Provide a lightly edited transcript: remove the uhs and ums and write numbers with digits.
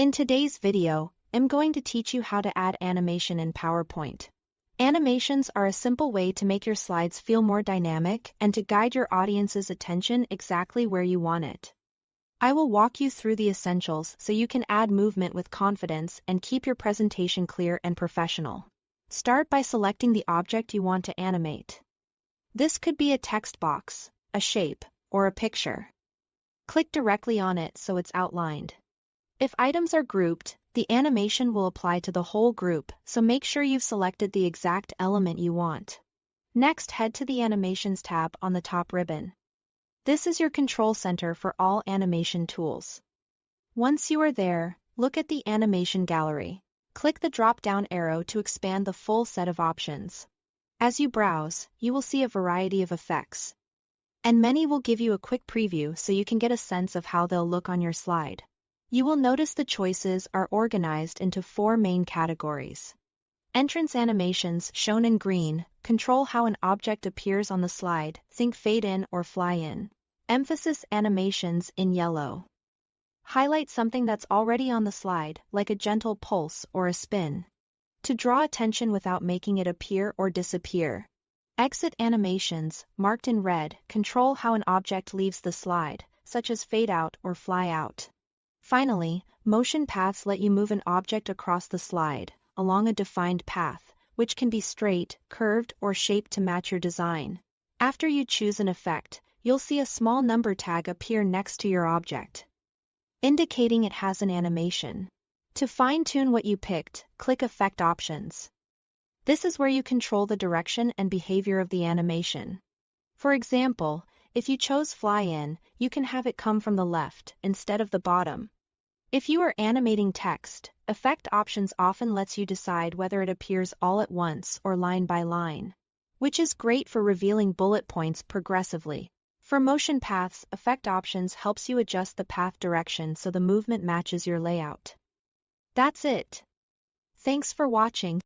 In today's video, I'm going to teach you how to add animation in PowerPoint. Animations are a simple way to make your slides feel more dynamic and to guide your audience's attention exactly where you want it. I will walk you through the essentials so you can add movement with confidence and keep your presentation clear and professional. Start by selecting the object you want to animate. This could be a text box, a shape, or a picture. Click directly on it so it's outlined. If items are grouped, the animation will apply to the whole group, so make sure you've selected the exact element you want. Next, head to the Animations tab on the top ribbon. This is your control center for all animation tools. Once you are there, look at the animation gallery. Click the drop-down arrow to expand the full set of options. As you browse, you will see a variety of effects. And many will give you a quick preview so you can get a sense of how they'll look on your slide. You will notice the choices are organized into 4 main categories. Entrance animations, shown in green, control how an object appears on the slide, think fade in or fly in. Emphasis animations, in yellow, highlight something that's already on the slide, like a gentle pulse or a spin, to draw attention without making it appear or disappear. Exit animations, marked in red, control how an object leaves the slide, such as fade out or fly out. Finally, motion paths let you move an object across the slide, along a defined path, which can be straight, curved, or shaped to match your design. After you choose an effect, you'll see a small number tag appear next to your object, indicating it has an animation. To fine-tune what you picked, click Effect Options. This is where you control the direction and behavior of the animation. For example, if you chose Fly In, you can have it come from the left instead of the bottom. If you are animating text, Effect Options often lets you decide whether it appears all at once or line by line, which is great for revealing bullet points progressively. For motion paths, Effect Options helps you adjust the path direction so the movement matches your layout. That's it. Thanks for watching.